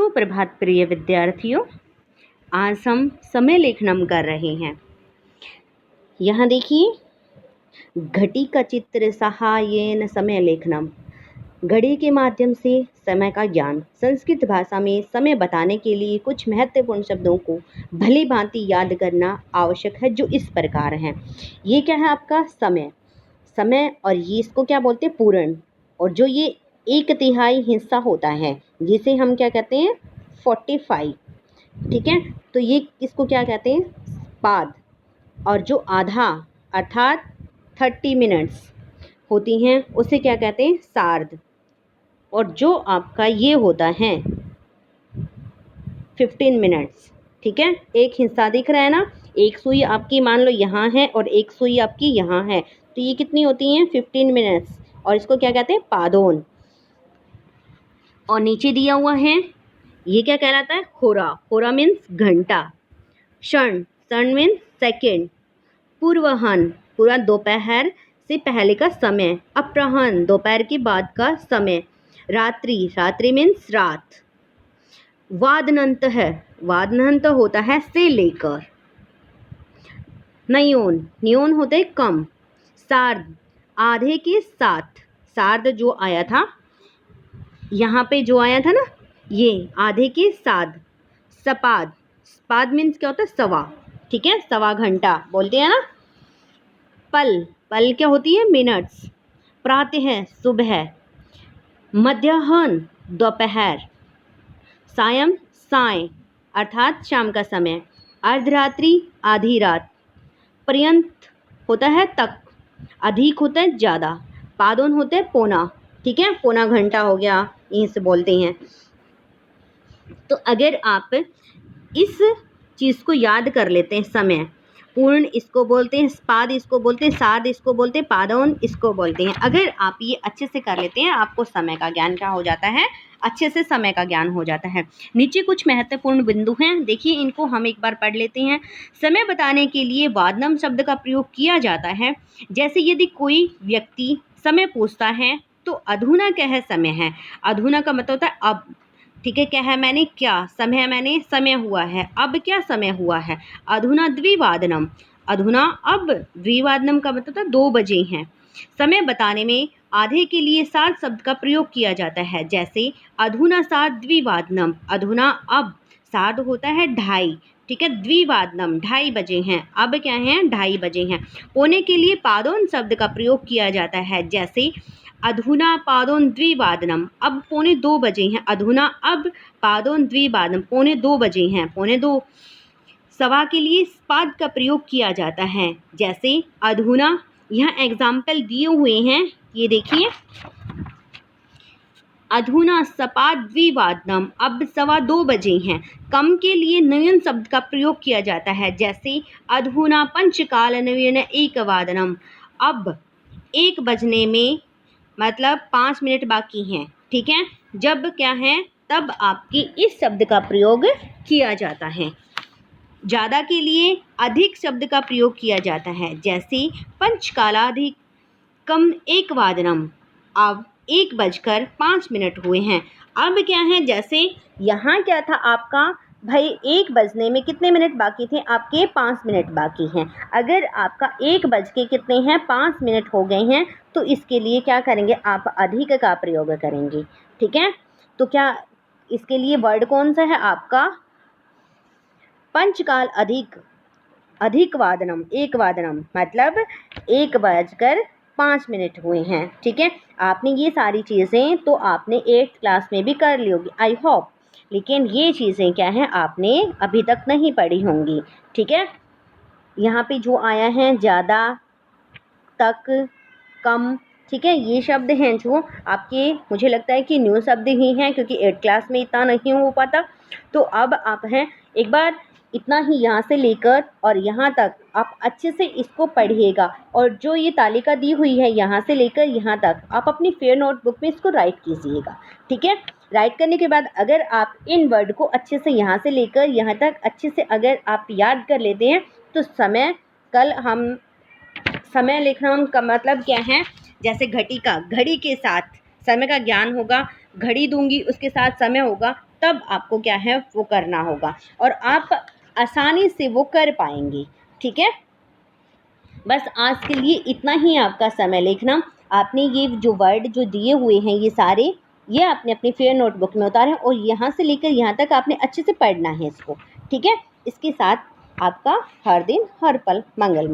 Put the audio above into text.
सुप्रभात प्रिय विद्यार्थियों, आज हम समय लेखनम कर रहे हैं। यहाँ देखिए, घटिका चित्र सहायेन समय लेखनम। घड़ी के माध्यम से समय का ज्ञान। संस्कृत भाषा में समय बताने के लिए कुछ महत्वपूर्ण शब्दों को भली भांति याद करना आवश्यक है, जो इस प्रकार हैं। ये क्या है आपका समय, और ये इसको क्या बोलते हैं, पूर्ण। और जो ये 1/3 हिस्सा होता है, जिसे हम क्या कहते हैं, 45, ठीक है। तो ये इसको क्या कहते हैं, पाद। और जो आधा अर्थात 30 मिनट्स होती हैं, उसे क्या कहते हैं, सार्ध। और जो आपका ये होता है 15 मिनट्स, ठीक है। एक हिस्सा दिख रहा है ना, एक सुई आपकी मान लो यहाँ है और एक सुई आपकी यहाँ है, तो ये कितनी होती हैं, 15 मिनट्स। और इसको क्या कहते हैं, पादोन। और नीचे दिया हुआ है, ये क्या कहलाता है, होरा। होरा मीन्स घंटा। क्षण, क्षण मीन्स सेकेंड। पूर्वाह्न, पूरा दोपहर से पहले का समय। अपराह्न, दोपहर के बाद का समय। रात्रि, रात्रि मीन्स रात। वादनंत है, वादनंत होता है से लेकर। नयोन, नियोन होते है कम। सार्ध, आधे के साथ। सार्ध जो आया था, यहाँ पे जो आया था ना, ये आधे के साथ। सपाद, सपाद मीन्स क्या होता है, सवा, ठीक है, सवा घंटा बोलते हैं ना। पल, पल क्या होती है, मिनट्स। प्रातः, सुबह। मध्याह्न, दोपहर। सायं, साय अर्थात शाम का समय। अर्धरात्रि, आधी रात। पर्यंत होता है तक। अधिक होता है ज़्यादा। पादोन होता है पौना, ठीक है, पौना घंटा हो गया, यहीं से बोलते हैं। तो अगर आप इस चीज़ को याद कर लेते हैं, समय पूर्ण इसको बोलते हैं, स्पाद इसको बोलते हैं, सार्ध इसको बोलते हैं, पादोन इसको बोलते हैं। अगर आप ये अच्छे से कर लेते हैं, आपको समय का ज्ञान क्या हो जाता है, अच्छे से समय का ज्ञान हो जाता है। नीचे कुछ महत्वपूर्ण बिंदु हैं, देखिए इनको हम एक बार पढ़ लेते हैं। समय बताने के लिए वादनम शब्द का प्रयोग किया जाता है। जैसे यदि कोई व्यक्ति समय पूछता है तो अधुना क्या है, समय है। अधुना का मतलब होता है अब, ठीक है। क्या है मैंने, क्या समय, मैंने समय हुआ है, अब क्या समय हुआ है। अधुना द्विवादनम, अधुना अब। द्विवादनम का मतलब था 2 बजे हैं। समय बताने में आधे के लिए सार्ध शब्द का प्रयोग किया जाता है। जैसे अधुना सार्ध द्विवादनम, अधुना अब। सार्ध होता है 2:30, ठीक है। द्विवादनम, 2:30 बजे हैं। अब क्या है, 2:30 बजे हैं। पौने के लिए पादोन शब्द का प्रयोग किया जाता है। जैसे अधुना पादोन द्विवादनम, अब 1:45 बजे हैं। अधुना अब पादोन द्विवादनम, 1:45 बजे हैं, 1:45। सवा के लिए स्पाद का प्रयोग किया जाता है। जैसे अधुना, यहाँ एग्जाम्पल दिए हुए हैं, ये देखिए। अधुना सपाद द्विवादनम, अब 1:15 बजे हैं। कम के लिए नयन शब्द का प्रयोग किया जाता है। जैसे अधुना पंचकाल नयन 1 अब 1 बजने में मतलब 5 मिनट बाकी हैं, ठीक है। जब क्या है, तब आपकी इस शब्द का प्रयोग किया जाता है। ज़्यादा के लिए अधिक शब्द का प्रयोग किया जाता है। जैसे पंचकालाधिक कम 1 अब 1:05 हुए हैं। अब क्या है, जैसे यहाँ क्या था आपका, भाई 1 बजने में कितने मिनट बाकी थे आपके, 5 मिनट बाकी हैं। अगर आपका 1 बज के कितने हैं, 5 मिनट हो गए हैं, तो इसके लिए क्या करेंगे, आप अधिक का प्रयोग करेंगे, ठीक है। तो क्या इसके लिए वर्ड कौन सा है आपका, पंचकाल अधिक, अधिक वादनम, 1 वादनम, मतलब 1:05 हुए हैं, ठीक है। आपने ये सारी चीज़ें तो आपने 8th क्लास में भी कर ली होगी, आई होप। लेकिन ये चीज़ें क्या हैं, आपने अभी तक नहीं पढ़ी होंगी, ठीक है। यहाँ पे जो आया है ज़्यादा, तक, कम, ठीक है, ये शब्द हैं जो आपके, मुझे लगता है कि न्यू शब्द ही हैं, क्योंकि 8th क्लास में इतना नहीं हो पाता। तो अब आप हैं, एक बार इतना ही यहाँ से लेकर और यहाँ तक आप अच्छे से इसको पढ़िएगा। और जो ये तालिका दी हुई है यहाँ से लेकर यहाँ तक, आप अपनी फेयर नोटबुक में इसको राइट कीजिएगा, ठीक है। राइट करने के बाद अगर आप इन वर्ड को अच्छे से यहाँ से लेकर यहाँ तक अच्छे से अगर आप याद कर लेते हैं, तो समय, कल हम समय लेखन का मतलब क्या है, जैसे घटिका, घड़ी के साथ समय का ज्ञान होगा, घड़ी दूंगी उसके साथ समय होगा, तब आपको क्या है वो करना होगा और आप आसानी से वो कर पाएंगे। ठीक है, बस आज के लिए इतना ही आपका समय लिखना। आपने ये जो वर्ड जो दिए हुए हैं ये सारे, ये आपने अपनी फेयर नोटबुक में उतारें और यहाँ से लेकर यहाँ तक आपने अच्छे से पढ़ना है इसको। ठीक है, इसके साथ आपका हर दिन हर पल मंगलमय।